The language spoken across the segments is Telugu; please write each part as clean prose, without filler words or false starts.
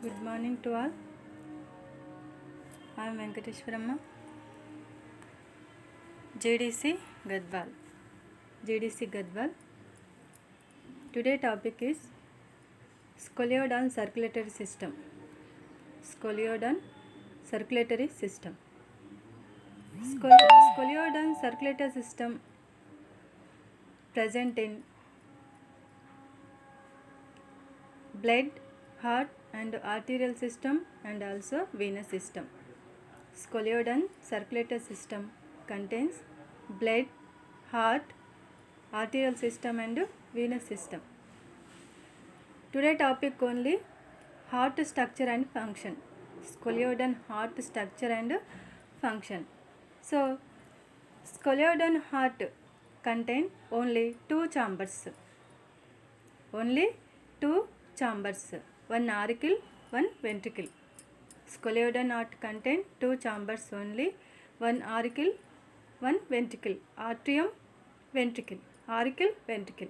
Good morning to all. I am Venkateshwaramma, JDC Gadwal. JDC Gadwal. Today topic is Scolioidal circulatory system. Scolioidal circulatory system. Scolioidal circulatory system present in blood, heart and arterial system and also venous system. Scolioidal circulatory system contains blood, heart, arterial system and venous system. Today topic only heart structure and function. Scolioidal heart structure and function. So scolioidal heart contain only two chambers. Only two chambers. One auricle, one ventricle. Scolioidal heart contain two chambers only. One auricle, one ventricle. Atrium, ventricle. Auricle, ventricle.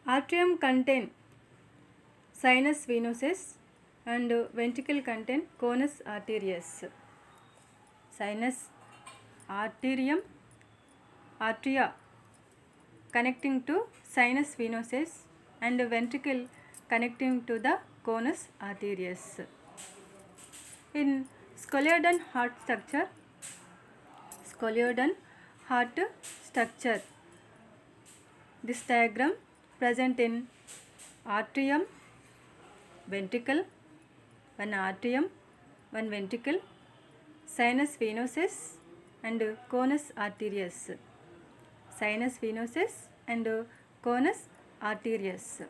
Atrium contain sinus venosus and ventricle contain conus arterius. Sinus, arterium, arteria connecting to sinus venosus and ventricle connecting to the conus arterius. In scolioidal heart structure, this diagram present in atrium, ventricle, one atrium, one ventricle, sinus venosus and conus arterius. Sinus venosus and conus arterius.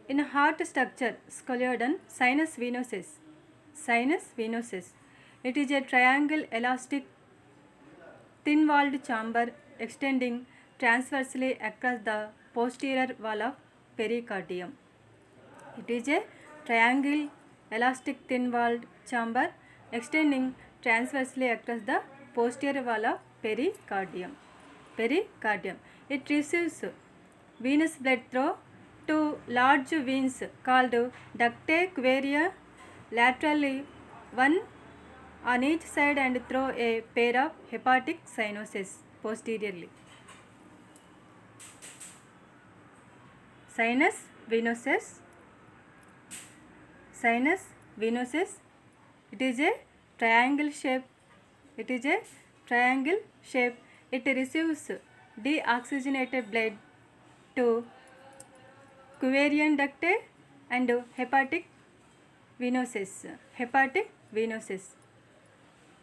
In heart structure, scolioidal sinus venosus. It is a triangle elastic thin-walled chamber extending transversely across the posterior wall of pericardium. It is a triangle elastic thin-walled chamber extending transversely across the posterior wall of pericardium. It receives venous blood through two large veins called ductae queria laterally, one on each side and through a pair of hepatic sinuses posteriorly. Sinus venosus. It is a triangle shape. It receives deoxygenated blood to Querian ductae and hepatic venosus.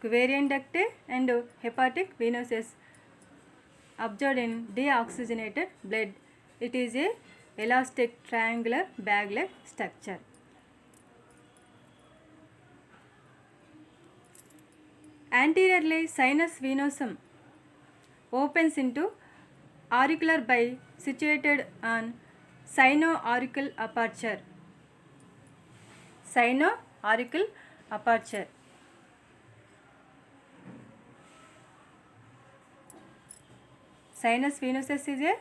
Querian ductae and hepatic venosus absorbed in deoxygenated blood. It is a elastic triangular bag-like structure. Anteriorly, sinus venosum opens into auricular by situated on sino-auricle aperture. Sinus venosus is a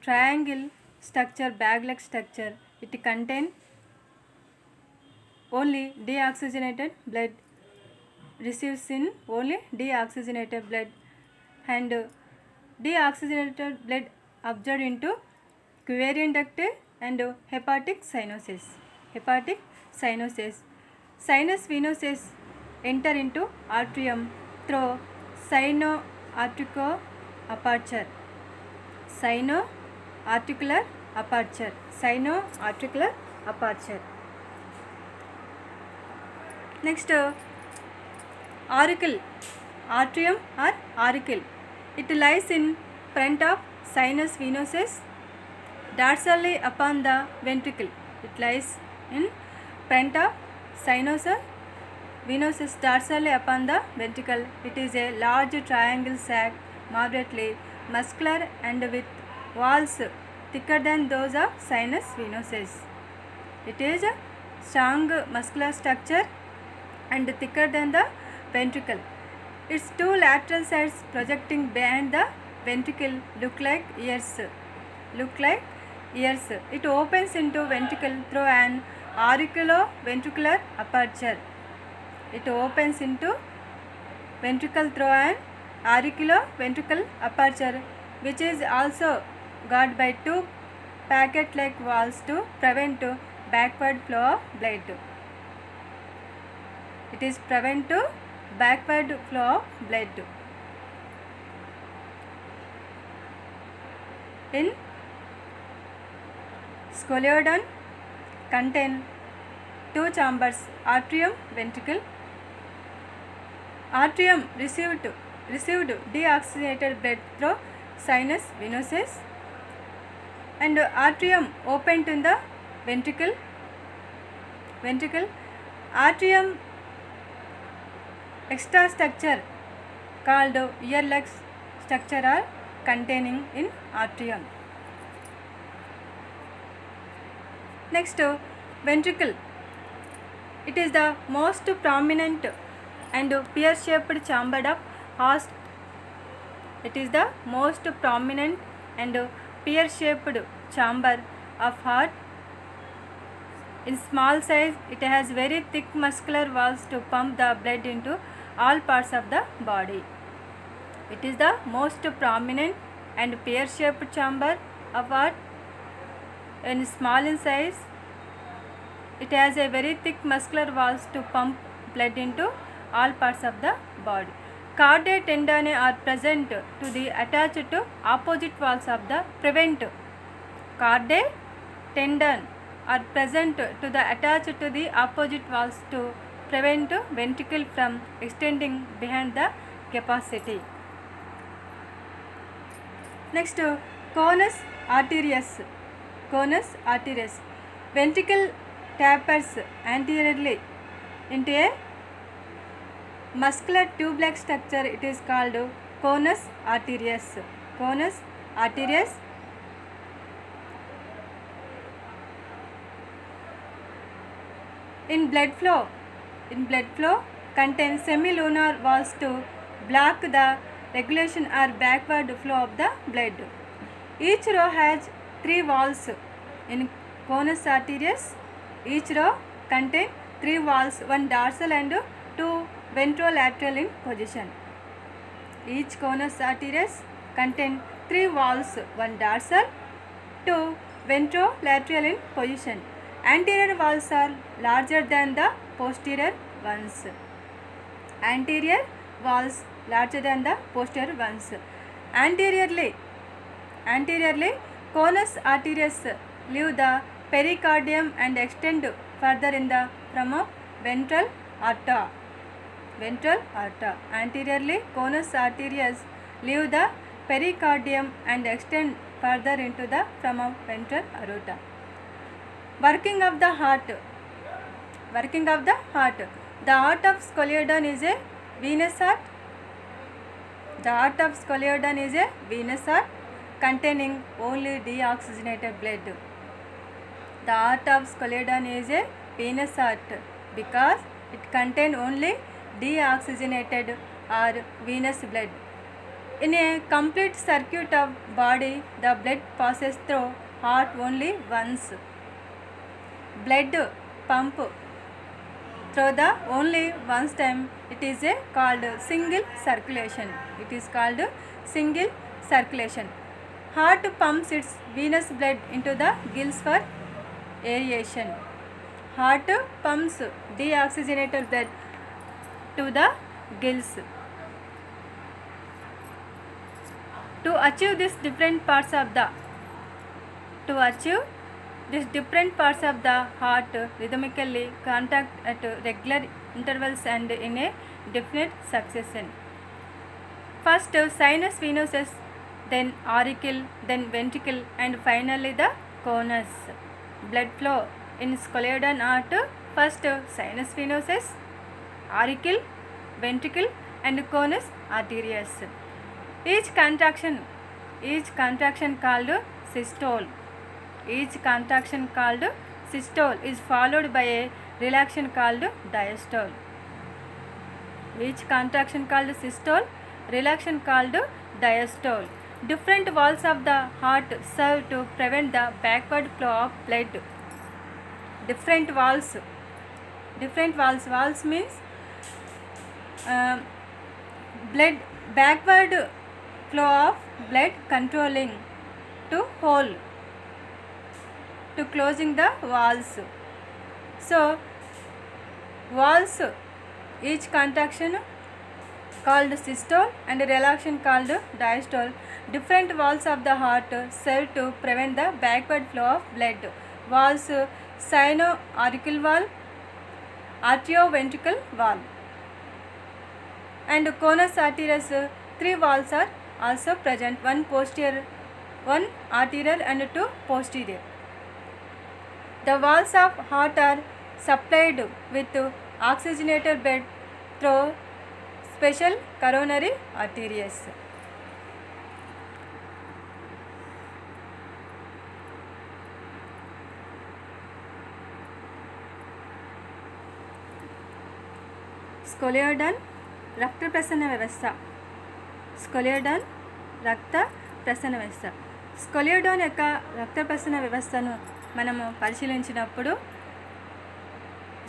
triangle structure, bag-like structure. It contains only deoxygenated blood, receives in only deoxygenated blood, and deoxygenated blood absorbed into Querian ductae and hepatic sinuses. Sinus venosus enter into atrium through sino-auricular aperture. Next, auricle, atrium or auricle. It lies in front of sinus venosus, dorsally upon the ventricle. It lies in front of sinus venosus, dorsally upon the ventricle. It is a large triangle sac, moderately muscular and with walls thicker than those of sinus venosus. It is a strong muscular structure and thicker than the ventricle. Its two lateral sides projecting behind the ventricle look like ears. look like ears. It opens into ventricle through an auriculoventricular aperture. It opens into ventricle through an auriculoventricular aperture, which is also guarded by two packet-like walls to prevent backward flow of blood. It is prevent backward flow of blood. In Scoliodon contain two chambers, atrium, ventricle. Atrium received deoxygenated blood through sinus venosus, and atrium opened in the ventricle. Atrium extra structure called ear-like structure are containing in atrium. Next, ventricle. It is the most prominent and pear-shaped chamber of heart. It is the most prominent and pear-shaped chamber of heart. In small size, it has very thick muscular walls to pump the blood into all parts of the body. It is the most prominent and pear-shaped chamber of heart. And small in size, it has a very thick muscular walls to pump blood into all parts of the body. Cardiac tendinae are present to the attached to opposite walls of the prevent. Cardiac tendon are present to the attached to the opposite walls to prevent ventricle from extending behind the capacity. Next, conus arterius. Conus arterius. Ventricle tapers anteriorly into a muscular tube-like structure. It is called conus arterius. Conus arterius. In blood flow contains semilunar walls to block the regulation or backward flow of the blood. Each row has 3 walls. In conus arterius, each row contains 3 walls, one dorsal and 2 ventrolateral in position. Each conus arterius contains 3 walls, one dorsal, 2 ventrolateral in position. Anterior walls are larger than the posterior ones. Anterior walls larger than the posterior ones. Anteriorly, conus arterius leave the pericardium and extend further in the from of ventral aorta. Anteriorly, conus arterius leave the pericardium and extend further into the from of ventral aorta. Working of the heart. The heart of Scoliodon is a venous heart. Containing only deoxygenated blood. The heart of Scoliodon is a venous heart because it contains only deoxygenated or venous blood. In a complete circuit of body, the blood passes through heart only once. Blood pump through the only once time. It is called single circulation. Heart pumps its venous blood into the gills for aeration. Heart pumps deoxygenated blood to the gills. To achieve these different parts of the heart rhythmically contact at regular intervals and in a definite succession. First sinus venosus, then auricle, then ventricle, and finally the conus. Blood flow in Scoliodon heart: first sinus venosus, auricle, ventricle, and conus arterius. Each contraction called systole. Is followed by a relaxation called diastole. Each contraction called systole, relaxation called diastole. Different walls of the heart serve to prevent the backward flow of blood. Different walls. Walls means blood, backward flow of blood controlling to hole, to closing the walls. So walls, each contraction called systole and relaxation called diastole. Different walls of the heart serve to prevent the backward flow of blood. Walls: sino-auricular wall, arterioventricular wall, and conus arterius. 3 walls are also present, one posterior, one arterial and 2 posterior. The walls of heart are supplied with oxygenated blood through special coronary arteries. స్కొలియోడన్ రక్త ప్రసరణ వ్యవస్థ. స్కొలియోడన్ రక్త ప్రసరణ వ్యవస్థ. స్కొలియోడన్ యొక్క రక్త ప్రసరణ వ్యవస్థను మనము పరిశీలించినప్పుడు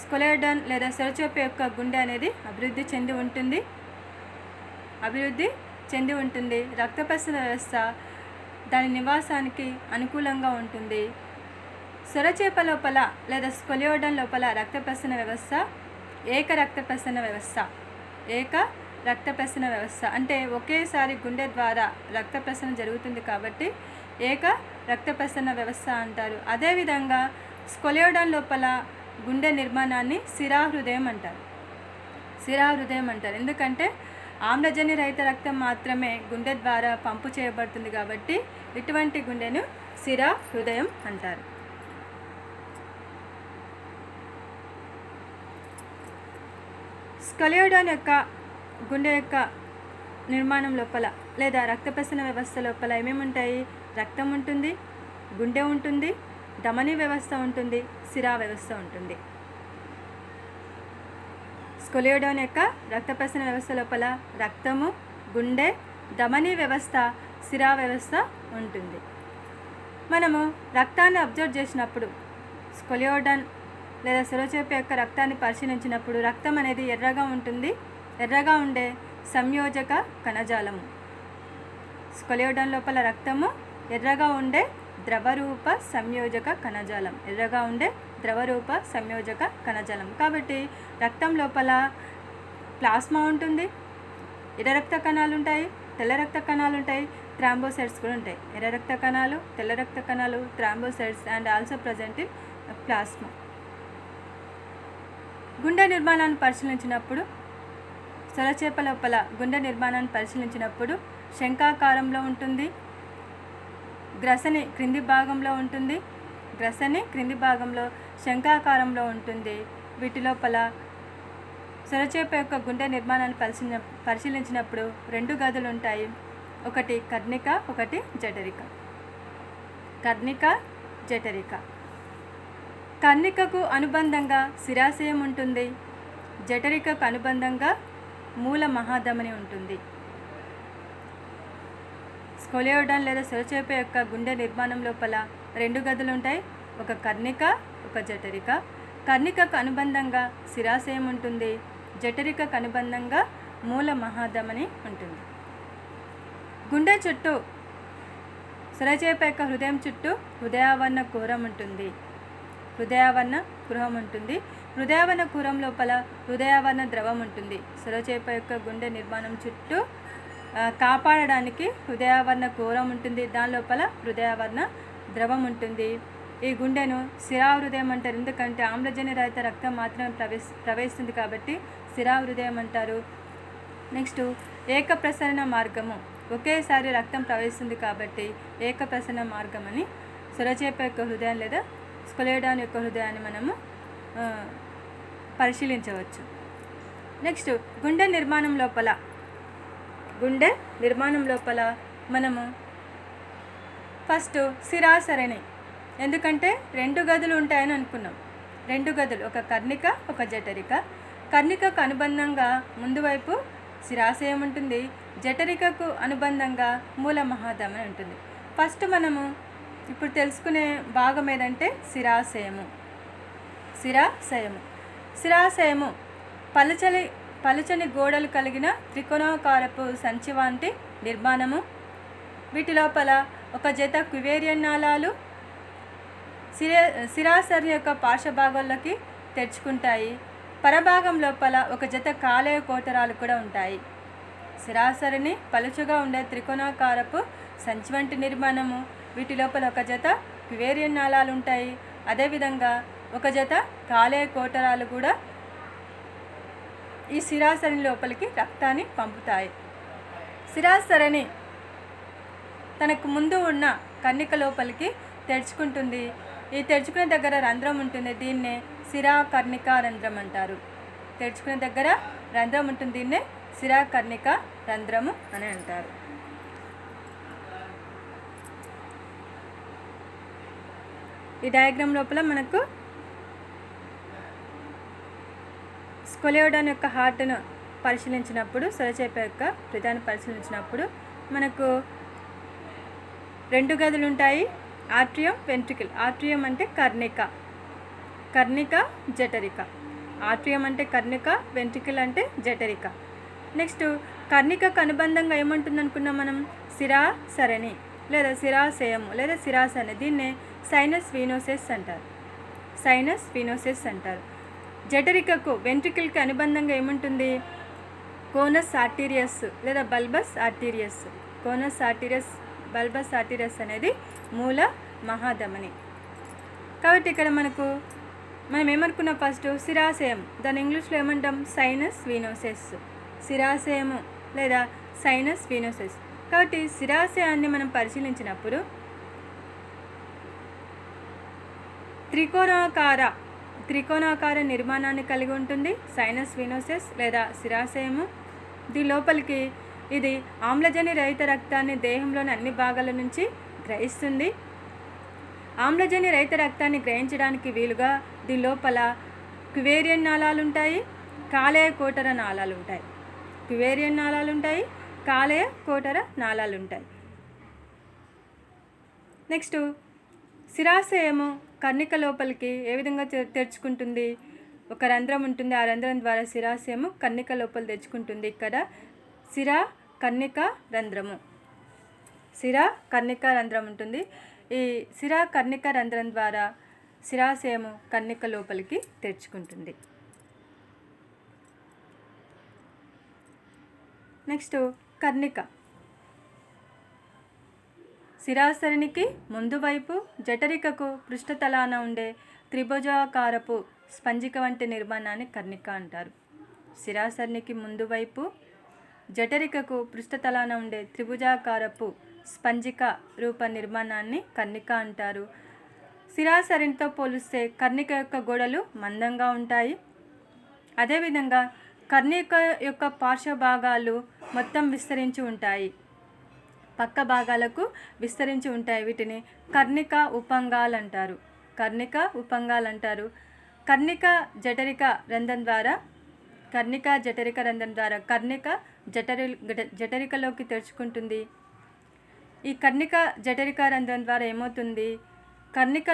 స్కొలియోడన్ లేదా సొరచేప యొక్క గుండె అనేది అభివృద్ధి చెంది ఉంటుంది. రక్త ప్రసరణ వ్యవస్థ దాని నివాసానికి అనుకూలంగా ఉంటుంది. సొరచేప లోపల లేదా స్కొలియోడన్ లోపల రక్త ప్రసరణ వ్యవస్థ ఏక రక్త ప్రసరణ వ్యవస్థ అంటే ఒకేసారి గుండె ద్వారా రక్త ప్రసరణ జరుగుతుంది కాబట్టి ఏక రక్త ప్రసరణ వ్యవస్థ అంటారు. అదేవిధంగా స్కొలియోడన్ లోపల గుండె నిర్మాణాన్ని శిరాహృదయం అంటారు. ఎందుకంటే ఆమ్లజని రహిత రక్తం మాత్రమే గుండె ద్వారా పంపు చేయబడుతుంది కాబట్టి ఇటువంటి గుండెను శిరాహృదయం అంటారు. స్కొలియోడన్ యొక్క గుండె యొక్క నిర్మాణం లోపల లేదా రక్త ప్రసరణ వ్యవస్థ లోపల ఏమేమి ఉంటాయి? రక్తం ఉంటుంది, గుండె ఉంటుంది, ధమనీ వ్యవస్థ ఉంటుంది, శిరా వ్యవస్థ ఉంటుంది. స్కొలియోడన్ యొక్క రక్త ప్రసరణ వ్యవస్థ లోపల రక్తము, గుండె, ధమనీ వ్యవస్థ, శిరా వ్యవస్థ ఉంటుంది. మనము రక్తాన్ని అబ్జర్వ్ చేసినప్పుడు స్కొలియోడన్ లేదా సొరచేప యొక్క రక్తాన్ని పరిశీలించినప్పుడు రక్తం అనేది ఎర్రగా ఉంటుంది. ఎర్రగా ఉండే సంయోజక కణజాలము. స్కొలియోడన్ లోపల రక్తము ఎర్రగా ఉండే ద్రవరూప సంయోజక కణజాలం. కాబట్టి రక్తం లోపల ప్లాస్మా ఉంటుంది, ఎర్ర రక్త కణాలు ఉంటాయి, తెల్ల రక్త కణాలు ఉంటాయి, థ్రాంబోసైట్స్ కూడా ఉంటాయి. ఎర్ర రక్త కణాలు, తెల్ల రక్త కణాలు, thrombocytes and also present in plasma. గుండె నిర్మాణాన్ని పరిశీలించినప్పుడు సొరచేప లోపల గుండె నిర్మాణాన్ని పరిశీలించినప్పుడు శంఖాకారంలో ఉంటుంది, గ్రసని క్రింది భాగంలో శంఖాకారంలో ఉంటుంది. వీటి లోపల సొరచేప యొక్క గుండె నిర్మాణాన్ని పరిశీలించినప్పుడు 2 గదులు ఉంటాయి. ఒకటి కర్ణిక, ఒకటి జఠరిక. కర్ణికకు అనుబంధంగా శిరాశయం ఉంటుంది, జఠరికకు అనుబంధంగా మూల మహాధమని ఉంటుంది. స్కొలియోడన్ లేదా సొరచేప యొక్క గుండె నిర్మాణం లోపల 2 గదులు ఉంటాయి. ఒక కర్ణిక, ఒక జఠరిక. కర్ణికకు అనుబంధంగా శిరాశయం ఉంటుంది, జఠరికకు అనుబంధంగా మూల మహాధమని ఉంటుంది. గుండె చుట్టూ సొరచేప యొక్క హృదయం చుట్టూ హృదయావరణ కుహరం ఉంటుంది. హృదయావరణ కుహరం లోపల హృదయావరణ ద్రవం ఉంటుంది. సొరచేప యొక్క గుండె నిర్మాణం చుట్టూ కాపాడడానికి హృదయావరణ కుహరం ఉంటుంది. దాని లోపల హృదయావరణ ద్రవం ఉంటుంది. ఈ గుండెను శిరాహృదయం అంటారు. ఎందుకంటే ఆమ్లజని రహిత రక్తం మాత్రమే ప్రవహిస్తుంది కాబట్టి శిరాహృదయం అంటారు. నెక్స్ట్ ఏక ప్రసరణ మార్గము. ఒకేసారి రక్తం ప్రవహిస్తుంది కాబట్టి ఏక ప్రసరణ మార్గం అని సొరచేప యొక్క హృదయం లేదా స్కొలియోడన్ యొక్క హృదయాన్ని మనము పరిశీలించవచ్చు. నెక్స్ట్ గుండె నిర్మాణం లోపల మనము ఫస్ట్ శిరాసరణి. ఎందుకంటే 2 గదులు ఉంటాయని అనుకున్నాం. 2 గదులు, ఒక కర్ణిక, ఒక జఠరిక. కర్ణికకు అనుబంధంగా ముందు వైపు శిరాశయం ఉంటుంది. జఠరికకు అనుబంధంగా మూల మహాధమని ఉంటుంది. ఫస్ట్ మనము ఇప్పుడు తెలుసుకునే భాగం ఏదంటే శిరాశయము. శిరాశయము పలుచని గోడలు కలిగిన త్రికోణాకారపు సంచి వంటి నిర్మాణము. వీటి లోపల ఒక జత క్వివేరియన్ నాళాలు శిరాశయం యొక్క పార్శ్వభాగాల్లోకి తెరుచుకుంటాయి. పరభాగం లోపల ఒక జత కాలేయ కోటరాలు కూడా ఉంటాయి. శిరాసరిని పలుచగా ఉండే త్రికోణాకారపు సంచి వంటి నిర్మాణము. వీటి లోపల ఒక జత క్వివేరియన్ నాళాలు ఉంటాయి. అదేవిధంగా ఒక జత కాలేయ కోటరాలు కూడా ఈ శిరాసరిని లోపలికి రక్తాన్ని పంపుతాయి. శిరాసరిని తనకు ముందు ఉన్న కన్నిక లోపలికి తెరుచుకుంటుంది. ఈ తెరుచుకునే దగ్గర రంధ్రం ఉంటుంది. దీన్నే శిరాకర్ణికా రంధ్రం అంటారు. తెరుచుకునే దగ్గర రంధ్రం ఉంటుంది. దీన్నే శిరాకర్ణికా రంధ్రము అని అంటారు. ఈ డయాగ్రామ్ లోపల మనకు స్కొలియోడాన్ యొక్క హార్ట్ను పరిశీలించినప్పుడు, సొరచేప యొక్క ప్రధాన్ని పరిశీలించినప్పుడు మనకు 2 గదులు ఉంటాయి. ఆట్రియం, వెంట్రికల్. ఆట్రియం అంటే కర్ణిక, జఠరిక. ఆట్రియం అంటే కర్ణిక, వెంట్రికల్ అంటే జఠరిక. నెక్స్ట్ కర్ణికకు అనుబంధంగా ఏముంటుంది అనుకున్నాం మనం? శిరాసరణి లేదా శిరాశయము లేదా శిరాసరణి. దీన్నే సైనస్ వీనోసెస్ అంటారు. జఠరికకు వెంట్రికల్కి అనుబంధంగా ఏముంటుంది? కోనస్ ఆర్టీరియస్ లేదా బల్బస్ ఆర్టీరియస్. బల్బస్ ఆర్టీరియస్ అనేది మూల మహాధమని. కాబట్టి ఇక్కడ మనం ఏమనుకున్నాం? ఫస్ట్ శిరాశయం, దాని ఇంగ్లీష్లో ఏమంటాం? సైనస్ వీనోసెస్. శిరాశయము లేదా సైనస్ వీనోసెస్. కాబట్టి శిరాశయాన్ని మనం పరిశీలించినప్పుడు త్రికోణాకార నిర్మాణాన్ని కలిగి ఉంటుంది సైనస్ వీనోసెస్ లేదా శిరాశయము. దీని లోపలికి ఇది ఆమ్లజని రహిత రక్తాన్ని దేహంలోని అన్ని భాగాల నుంచి గ్రహిస్తుంది. ఆమ్లజని రహిత రక్తాన్ని గ్రహించడానికి వీలుగా దీని లోపల క్వివేరియన్ నాళాలు ఉంటాయి, కాలేయ కోటర నాళాలు ఉంటాయి. కాలేయ కోటర నాళాలు ఉంటాయి. నెక్స్ట్ శిరాశయము కర్ణిక లోపలికి ఏ విధంగా తెరుచుకుంటుంది? ఒక రంధ్రం ఉంటుంది. ఆ రంధ్రం ద్వారా శిరాశయము కర్ణిక లోపల తెరుచుకుంటుంది. ఇక్కడ కర్ణిక రంధ్రం ఉంటుంది. ఈ కర్ణిక రంధ్రం ద్వారా శిరాశయము కర్ణిక లోపలికి తెరుచుకుంటుంది. నెక్స్ట్ కర్ణిక. శిరాసరణికి ముందు వైపు జఠరికకు పృష్ఠతలాన ఉండే త్రిభుజాకారపు స్పంజిక వంటి నిర్మాణాన్ని కర్ణిక అంటారు. శిరాసరణికి ముందు వైపు జఠరికకు పృష్ఠతలాన ఉండే త్రిభుజాకారపు స్పంజిక రూప నిర్మాణాన్ని కర్ణిక అంటారు. శిరాసరణితో పోలిస్తే కర్ణిక యొక్క గోడలు మందంగా ఉంటాయి. అదేవిధంగా కర్ణిక యొక్క పార్శ్వ భాగాలు మొత్తం విస్తరించి ఉంటాయి, పక్క భాగాలకు విస్తరించి ఉంటాయి. వీటిని కర్ణిక ఉపాంగాలు అంటారు. కర్ణిక జఠరిక రంధ్రం ద్వారా కర్ణిక జఠరికలోకి తెరుచుకుంటుంది. ఈ కర్ణిక జఠరిక రంధ్రం ద్వారా ఏమవుతుంది? కర్ణిక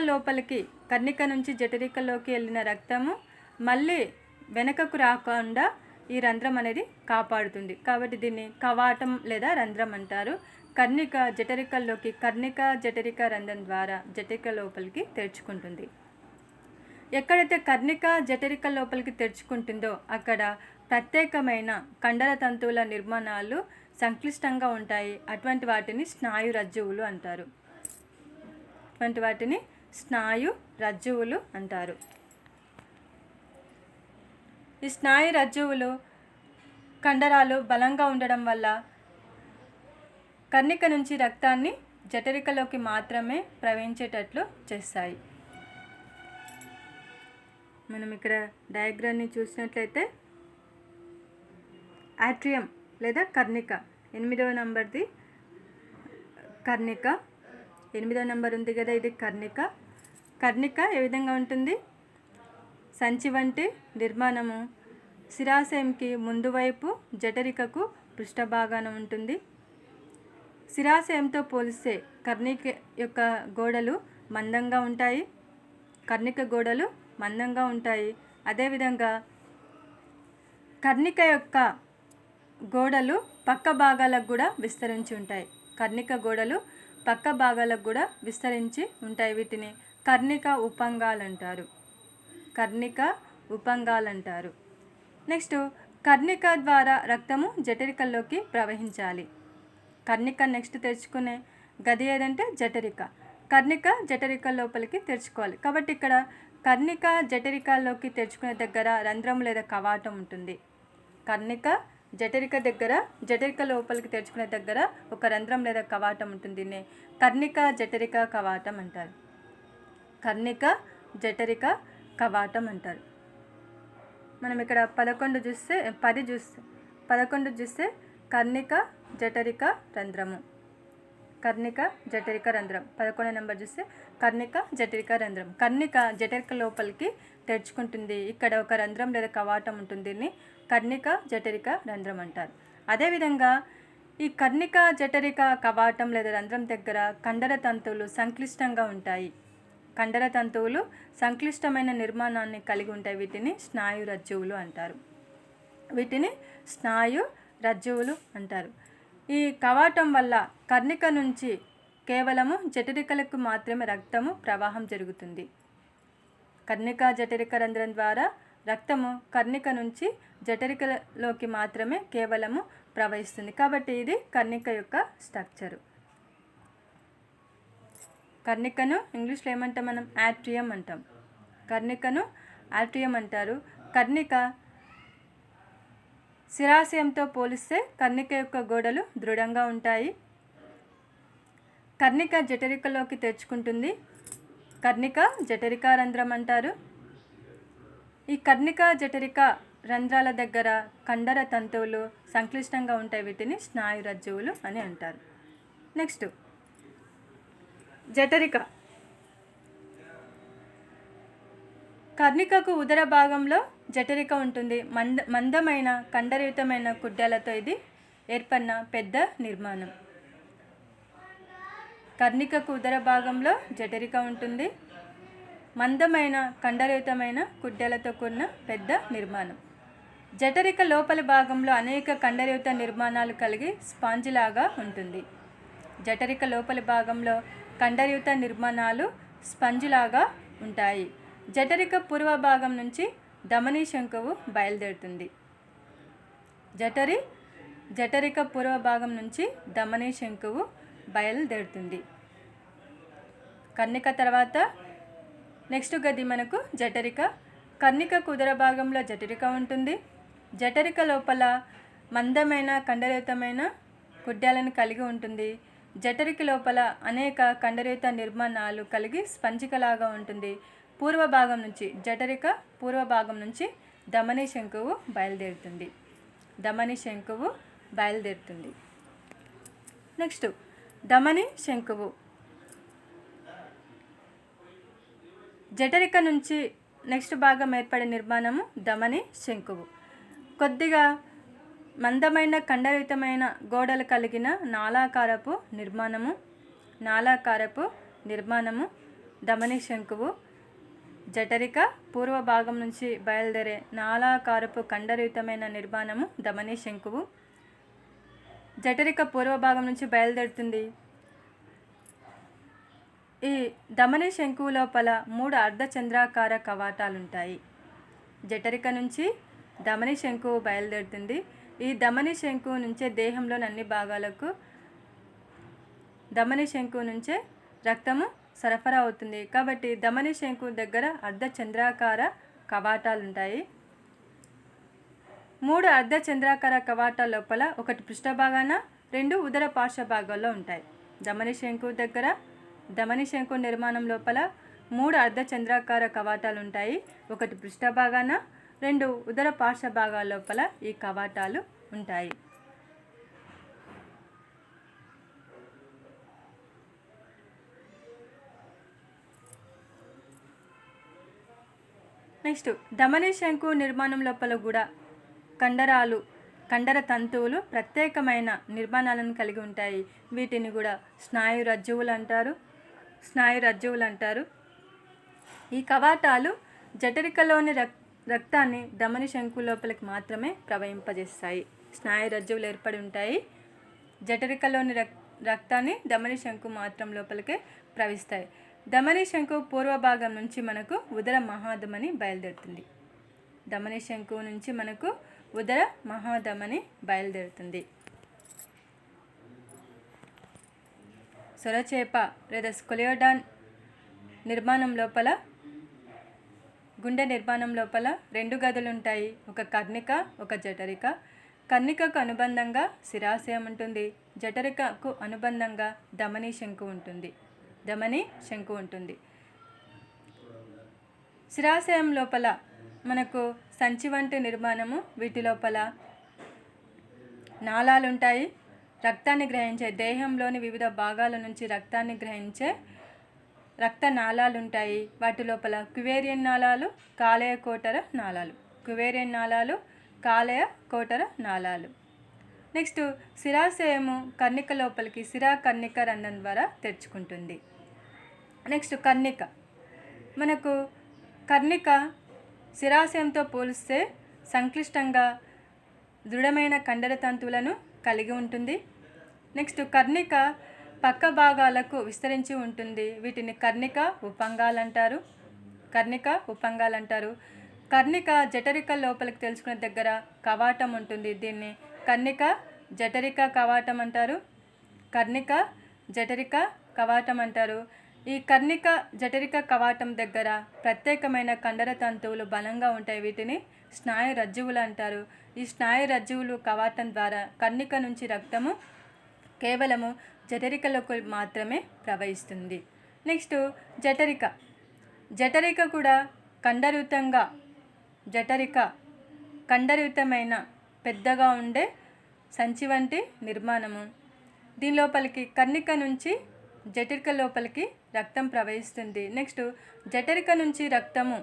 నుంచి జఠరికలోకి వెళ్ళిన రక్తము మళ్ళీ వెనకకు రాకుండా ఈ రంధ్రం అనేది కాపాడుతుంది. కాబట్టి దీన్ని కవాటం లేదా రంధ్రం అంటారు. కర్ణిక జఠరిక రంధ్రం ద్వారా జఠరిక లోపలికి తెరుచుకుంటుంది. ఎక్కడైతే కర్ణిక జఠరిక లోపలికి తెరుచుకుంటుందో అక్కడ ప్రత్యేకమైన కండర తంతువుల నిర్మాణాలు సంక్లిష్టంగా ఉంటాయి. అటువంటి వాటిని స్నాయు రజ్జువులు అంటారు. ఈ స్నాయు రజ్జువులు కండరాలు బలంగా ఉండడం వల్ల కర్ణిక నుంచి రక్తాన్ని జఠరికలోకి మాత్రమే ప్రవహించేటట్లు చేస్తాయి. మనం ఇక్కడ డయాగ్రామ్ని చూసినట్లయితే ఆట్రియం లేదా కర్ణిక 8వ నంబర్ది కర్ణిక. 8వ నంబర్ ఉంది కదా, ఇది కర్ణిక ఏ విధంగా ఉంటుంది? సంచి వంటి నిర్మాణము. శిరాశయంకి ముందు వైపు, జఠరికకు పృష్ఠభాగాన ఉంటుంది. శిరాశయంతో పోలిస్తే కర్ణిక యొక్క గోడలు మందంగా ఉంటాయి. కర్ణిక గోడలు మందంగా ఉంటాయి. అదేవిధంగా కర్ణిక యొక్క గోడలు పక్క భాగాలకు కూడా విస్తరించి ఉంటాయి. కర్ణిక గోడలు పక్క భాగాలకు కూడా విస్తరించి ఉంటాయి. వీటిని కర్ణిక ఉపంగాలు అంటారు. కర్ణిక ఉపంగాలు అంటారు. నెక్స్ట్, కర్ణిక ద్వారా రక్తము జఠరికల్లోకి ప్రవహించాలి. కర్ణిక నెక్స్ట్ తెరుచుకునే గది ఏదంటే జఠరిక. కర్ణిక జఠరిక లోపలికి తెరుచుకోవాలి. కాబట్టి ఇక్కడ కర్ణిక జఠరికల్లోకి తెరుచుకునే దగ్గర రంధ్రం లేదా కవాటం ఉంటుంది. కర్ణిక జఠరిక దగ్గర, జఠరిక లోపలికి తెరుచుకునే దగ్గర ఒక రంధ్రం లేదా కవాటం ఉంటుంది. దీన్ని కర్ణిక జఠరిక కవాటం అంటారు. కర్ణిక జఠరిక కవాటం అంటారు. మనం ఇక్కడ 11 చూస్తే 11 చూస్తే కర్ణిక జఠరిక రంధ్రము. కర్ణిక జఠరిక రంధ్రం 11 నెంబర్ చూస్తే కర్ణిక జఠరిక రంధ్రం. కర్ణిక జఠరిక లోపలికి తెరుచుకుంటుంది. ఇక్కడ ఒక రంధ్రం లేదా కవాటం ఉంటుంది. దీన్ని కర్ణిక జఠరిక రంధ్రం అంటారు. అదేవిధంగా ఈ కర్ణిక జఠరిక కవాటం లేదా రంధ్రం దగ్గర కండర తంతువులు సంక్లిష్టంగా ఉంటాయి. కండర తంతువులు సంక్లిష్టమైన నిర్మాణాన్ని కలిగి ఉంటాయి. వీటిని స్నాయు రజ్జువులు అంటారు. వీటిని స్నాయు రజ్జువులు అంటారు. ఈ కవాటం వల్ల కర్ణిక నుంచి కేవలము జఠరికలకు మాత్రమే రక్తము ప్రవాహం జరుగుతుంది. కర్ణిక జఠరిక రంధ్రం ద్వారా రక్తము కర్ణిక నుంచి జఠరికలోకి మాత్రమే కేవలము ప్రవహిస్తుంది. కాబట్టి ఇది కర్ణిక యొక్క స్ట్రక్చరు. కర్ణికను ఇంగ్లీష్లో ఏమంటాం మనం? యాట్రియం అంటాం. కర్ణికను యాట్రియం అంటారు. కర్ణిక శిరాశయంతో పోలిస్తే కర్ణిక యొక్క గోడలు దృఢంగా ఉంటాయి. కర్ణిక జఠరికలోకి తెరుచుకుంటుంది. కర్ణిక జఠరిక రంధ్రం అంటారు. ఈ కర్ణిక జఠరిక రంధ్రాల దగ్గర కండర తంతువులు సంక్లిష్టంగా ఉంటాయి. వీటిని స్నాయు రజ్జువులు అని అంటారు. నెక్స్ట్, జఠరిక. కర్ణికకు ఉదర భాగంలో జఠరిక ఉంటుంది. మందమైన కండరయుతమైన కుడ్యాలతో ఇది ఏర్పడిన పెద్ద నిర్మాణం. కర్ణికకు ఉదర భాగంలో జఠరిక ఉంటుంది. మందమైన కండరయుతమైన కుడ్యాలతో కూడిన పెద్ద నిర్మాణం. జఠరిక లోపలి భాగంలో అనేక కండరయుత నిర్మాణాలు కలిగి స్పాంజిలాగా ఉంటుంది. జఠరిక లోపలి భాగంలో కండరయుత నిర్మాణాలు స్పంజులాగా ఉంటాయి. జఠరిక పూర్వ భాగం నుంచి ధమనీ శంకువు బయలుదేరుతుంది. జఠరిక పూర్వ భాగం నుంచి ధమనీ శంకువు బయలుదేరుతుంది. కర్ణిక తర్వాత నెక్స్ట్ గది మనకు జఠరిక. కర్ణికకు ఉదర భాగంలో జఠరిక ఉంటుంది. జఠరిక లోపల మందమైన కండరయుతమైన కుడ్యాలను కలిగి ఉంటుంది. జఠరిక లోపల అనేక కండరయుత నిర్మాణాలు కలిగి స్పంజికలాగా ఉంటుంది. పూర్వ భాగం నుంచి జఠరిక పూర్వ భాగం నుంచి ధమనీ శంకువు బయలుదేరుతుంది. ధమనీ శంకువు బయలుదేరుతుంది. నెక్స్ట్, ధమనీ శంకువు. జఠరిక నుంచి నెక్స్ట్ భాగం ఏర్పడే నిర్మాణము ధమనీ శంకువు. కొద్దిగా మందమైన కండరయుతమైన గోడలు కలిగిన నాళాకారపు నిర్మాణము ధమనీ శంకువు. జఠరిక పూర్వ భాగం నుంచి బయలుదేరే నాళాకారపు కండరయుతమైన నిర్మాణము ధమనీ శంకువు. జఠరిక పూర్వ భాగం నుంచి బయలుదేరుతుంది. ఈ ధమనీ శంకువు లోపల 3 అర్ధచంద్రాకార కవాటాలుంటాయి. జఠరిక నుంచి ధమనీ శంకువు బయలుదేరుతుంది. ఈ ధమనీ శంకువు నుంచే దేహంలోని అన్ని భాగాలకు ధమనీ శంకువు నుంచే రక్తము సరఫరా అవుతుంది. కాబట్టి ధమనీ శంకువు దగ్గర అర్ధచంద్రాకార కవాటాలు ఉంటాయి. 3 అర్ధచంద్రాకార కవాటాల లోపల ఒకటి పృష్ఠభాగాన, 2 ఉదర పార్శ్వ భాగాల్లో ఉంటాయి. ధమనీ శంకువు దగ్గర ధమనీ శంకువు నిర్మాణం లోపల 3 అర్ధచంద్రాకార కవాటాలు ఉంటాయి. ఒకటి పృష్ఠభాగాన, 2 ఉదర పార్శ్వ భాగాల లోపల ఈ కవాటాలు ఉంటాయి. నెక్స్ట్, ధమనీ శంకువు నిర్మాణం లోపల కూడా కండరాలు కండర తంతువులు ప్రత్యేకమైన నిర్మాణాలను కలిగి ఉంటాయి. వీటిని కూడా స్నాయురజ్జువులు అంటారు. ఈ కవాటాలు జఠరికలోని రక్తాన్ని ధమని శంకు లోపలికి మాత్రమే ప్రవహింపజేస్తాయి. స్నాయురజ్జువులు ఏర్పడి ఉంటాయి. జఠరికలోని రక్తాన్ని ధమని శంకు మాత్రం లోపలికే ప్రవహిస్తాయి. ధమని శంకు పూర్వ భాగం నుంచి మనకు ఉదర మహాధమని బయలుదేరుతుంది. ధమని శంకు నుంచి మనకు ఉదర మహాధమని బయలుదేరుతుంది. సొరచేప లేదా స్కొలియోడాన్ నిర్మాణం లోపల, గుండె నిర్మాణం లోపల 2 గదులు ఉంటాయి. ఒక కర్ణిక, ఒక జఠరిక. కర్ణికకు అనుబంధంగా శిరాశయం ఉంటుంది. జఠరికకు అనుబంధంగా ధమని శంకు ఉంటుంది. శిరాశయం లోపల మనకు సంచి వంటి నిర్మాణము, వీటి లోపల నాళాలు ఉంటాయి. రక్తాన్ని గ్రహించే, దేహంలోని వివిధ భాగాల నుంచి రక్తాన్ని గ్రహించే రక్త నాళాలు ఉంటాయి. వాటి లోపల క్యువేరియన్ నాళాలు, కాలేయ కోటర నాళాలు. నెక్స్ట్ శిరాశయము కర్ణిక లోపలికి శిరాకర్ణిక రంధ్రం ద్వారా తెరుచుకుంటుంది. నెక్స్ట్ కర్ణిక. మనకు కర్ణిక శిరాశయంతో పోలిస్తే సంక్లిష్టంగా దృఢమైన కండర తంతువులను కలిగి ఉంటుంది. నెక్స్ట్ కర్ణిక పక్క భాగాలకు విస్తరించి ఉంటుంది. వీటిని కర్ణిక ఉప్పంగాలు అంటారు. కర్ణిక జఠరిక లోపలికి తెలుసుకునే దగ్గర కవాటం ఉంటుంది. దీన్ని కర్ణిక జఠరిక కవాటం అంటారు. ఈ కర్ణిక జఠరిక కవాటం దగ్గర ప్రత్యేకమైన కండర తంతువులు బలంగా ఉంటాయి. వీటిని స్నాయురజ్జువులు అంటారు. ఈ స్నాయురజ్జువులు కవాటం ద్వారా కర్ణిక నుంచి రక్తము కేవలము జఠరికలోకి మాత్రమే ప్రవహిస్తుంది. నెక్స్ట్ జఠరిక కూడా కండరయుతమైన పెద్దగా ఉండే సంచి వంటి నిర్మాణము. దీని లోపలికి కర్ణిక నుంచి జఠరిక లోపలికి రక్తం ప్రవహిస్తుంది. నెక్స్ట్ జఠరిక నుంచి రక్తము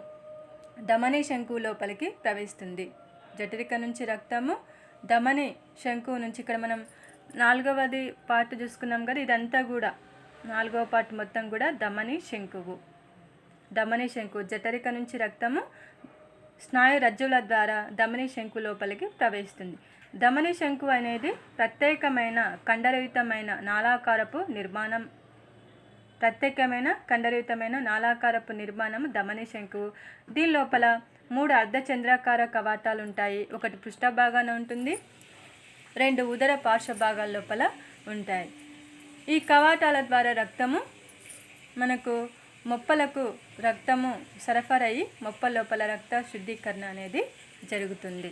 ధమని శంకు లోపలికి ప్రవహిస్తుంది. జఠరిక నుంచి రక్తము ధమని శంకు నుంచి, ఇక్కడ మనం 4వది పార్ట్ చూసుకున్నాం కదా, ఇదంతా కూడా 4వ పార్ట్ మొత్తం కూడా ధమని శంకు. జఠరిక నుంచి రక్తము స్నాయురజ్జువుల ద్వారా ధమని శంకు లోపలికి ప్రవహిస్తుంది. ధమని శంకు అనేది ప్రత్యేకమైన కండరయుతమైన నాళాకారపు నిర్మాణం ధమని శంకు. దీని లోపల 3 అర్ధచంద్రాకార కవాటాలు ఉంటాయి. ఒకటి పృష్ఠ భాగాన ఉంటుంది, 2 ఉదర పార్శ్వ భాగాల లోపల ఉంటాయి. ఈ కవాటాల ద్వారా రక్తము మనకు మొప్పలకు రక్తము సరఫరా అయ్యి మొప్ప లోపల రక్త శుద్ధీకరణ అనేది జరుగుతుంది.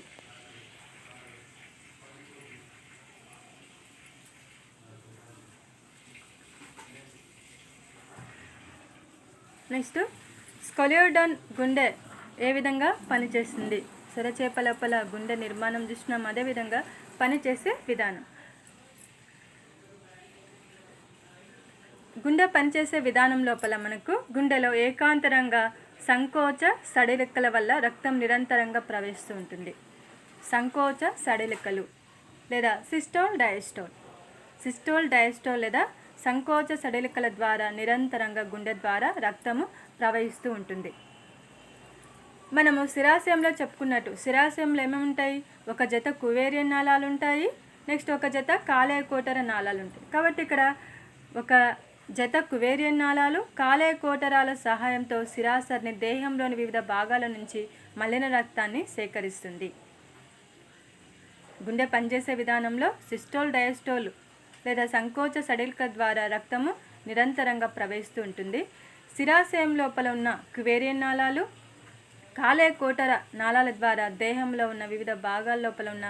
నెక్స్ట్ స్కొలియోడాన్ గుండె ఏ విధంగా పనిచేస్తుంది? సొరచేప లోపల గుండె నిర్మాణం చూసినాం, అదేవిధంగా పనిచేసే విధానం. గుండె పనిచేసే విధానం లోపల మనకు గుండెలో ఏకాంతరంగా సంకోచ సడిలికల వల్ల రక్తం నిరంతరంగా ప్రవహిస్తూ ఉంటుంది. సంకోచ సడిలికలు లేదా సిస్టోల్ డయాస్టోల్ లేదా సంకోచ సడిలికల ద్వారా నిరంతరంగా గుండె ద్వారా రక్తము ప్రవహిస్తూ ఉంటుంది. మనము శిరాశయంలో చెప్పుకున్నట్టు శిరాశయంలో ఏమేమి ఉంటాయి? ఒక జత కువేరియన్ నాళాలు ఉంటాయి, నెక్స్ట్ ఒక జత కాలేయ కోటర నాళాలు ఉంటాయి. కాబట్టి ఇక్కడ ఒక జత కువేరియన్ నాళాలు కాలేయ కోటరాల సహాయంతో శిరాసరిని దేహంలోని వివిధ భాగాల నుంచి మలిన రక్తాన్ని సేకరిస్తుంది. గుండె పనిచేసే విధానంలో సిస్టోల్ డయాస్టోల్ లేదా సంకోచ సడిలిక ద్వారా రక్తము నిరంతరంగా ప్రవహిస్తూ ఉంటుంది. శిరాశయం లోపల ఉన్న కువేరియన్ నాళాలు కాలేయ కోటర నాళాల ద్వారా దేహంలో ఉన్న వివిధ భాగాల లోపల ఉన్న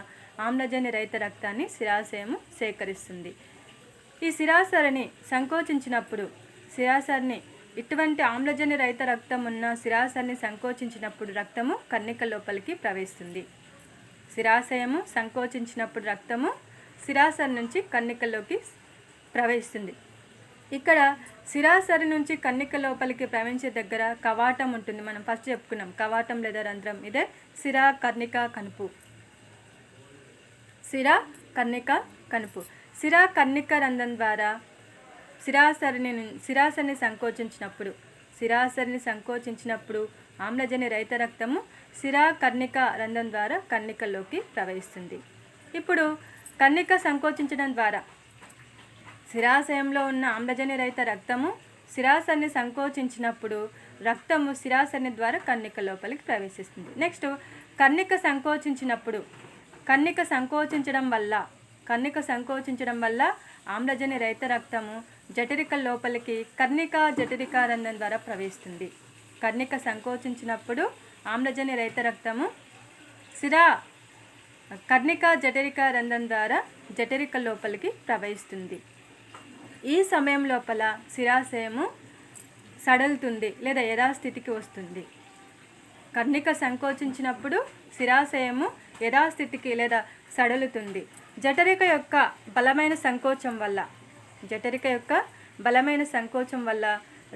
ఆమ్లజన్య రహిత రక్తాన్ని శిరాశయము సేకరిస్తుంది. ఈ శిరాసరిని సంకోచించినప్పుడు ఇటువంటి ఆమ్లజన్య రహిత రక్తం ఉన్న శిరాసరిని సంకోచించినప్పుడు రక్తము కర్ణిక లోపలికి ప్రవహిస్తుంది. శిరాశయము సంకోచించినప్పుడు రక్తము శిరాసరి నుంచి కర్ణికలోకి ప్రవహిస్తుంది. ఇక్కడ శిరాసరి నుంచి కర్ణిక లోపలికి ప్రవహించే దగ్గర కవాటం ఉంటుంది. మనం ఫస్ట్ చెప్పుకున్నాం కవాటం లేదా రంధ్రం. ఇదే శిరా కర్ణిక కనుపు. శిర కర్ణిక కణుపు. శిర కర్ణిక రంధ్రం ద్వారా శిరాసరిని సంకోచించినప్పుడు ఆమ్లజని రహిత రక్తము శిరా కర్ణిక రంధ్రం ద్వారా కర్ణికల్లోకి ప్రవహిస్తుంది. ఇప్పుడు కర్ణిక సంకోచించడం ద్వారా శిరాశయంలో ఉన్న ఆమ్లజని రహిత రక్తము శిరాసరిని సంకోచించినప్పుడు రక్తము శిరాసరిని ద్వారా కర్ణిక లోపలికి ప్రవేశిస్తుంది. నెక్స్ట్ కర్ణిక సంకోచించడం వల్ల ఆమ్లజని రహిత రక్తము జఠరిక లోపలికి జఠరిక రంధ్రం ద్వారా ప్రవేశిస్తుంది. కర్ణిక సంకోచించినప్పుడు ఆమ్లజని రహిత రక్తము జఠరిక రంధ్రం ద్వారా జఠరిక లోపలికి ప్రవహిస్తుంది. ఈ సమయం లోపల శిరాశయము సడలుతుంది లేదా యథాస్థితికి వస్తుంది. కర్ణిక సంకోచించినప్పుడు శిరాశయము యథాస్థితికి లేదా సడలుతుంది. జఠరిక యొక్క బలమైన సంకోచం వల్ల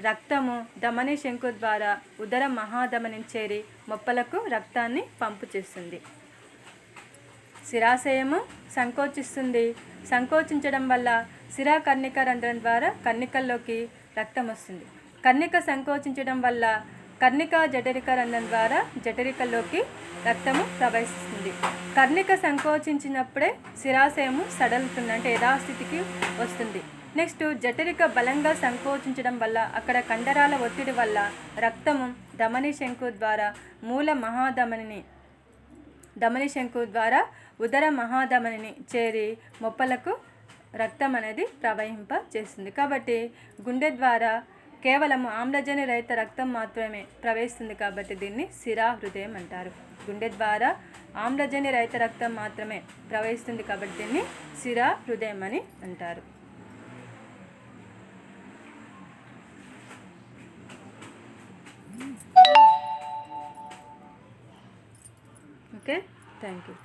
రక్తము ధమని శంకు ద్వారా ఉదర మహాధమని చేరి మొప్పలకు రక్తాన్ని పంపు చేస్తుంది. శిరాశయము సంకోచించడం వల్ల శిరా కర్ణిక రంధ్రం ద్వారా కర్ణికల్లోకి రక్తం వస్తుంది. కర్ణిక సంకోచించడం వల్ల కర్ణిక జఠరిక రంధ్రం ద్వారా జఠరికల్లోకి రక్తము ప్రవహిస్తుంది. కర్ణిక సంకోచించినప్పుడే శిరాశయము సడలుతుంది, అంటే యథాస్థితికి వస్తుంది. నెక్స్ట్ జఠరిక బలంగా సంకోచించడం వల్ల అక్కడ కండరాల ఒత్తిడి వల్ల రక్తము ధమని శంకు ద్వారా ధమని శంకు ద్వారా ఉదర మహాధమనిని చేరి మొప్పలకు రక్తం అనేది ప్రవహింప చేస్తుంది. కాబట్టి గుండె ద్వారా కేవలము ఆమ్లజని రహిత రక్తం మాత్రమే ప్రవహిస్తుంది కాబట్టి దీన్ని శిరా హృదయం అంటారు. గుండె ద్వారా ఆమ్లజని రహిత రక్తం మాత్రమే ప్రవహిస్తుంది కాబట్టి దీన్ని శిరా హృదయం అని అంటారు. Okay, thank you.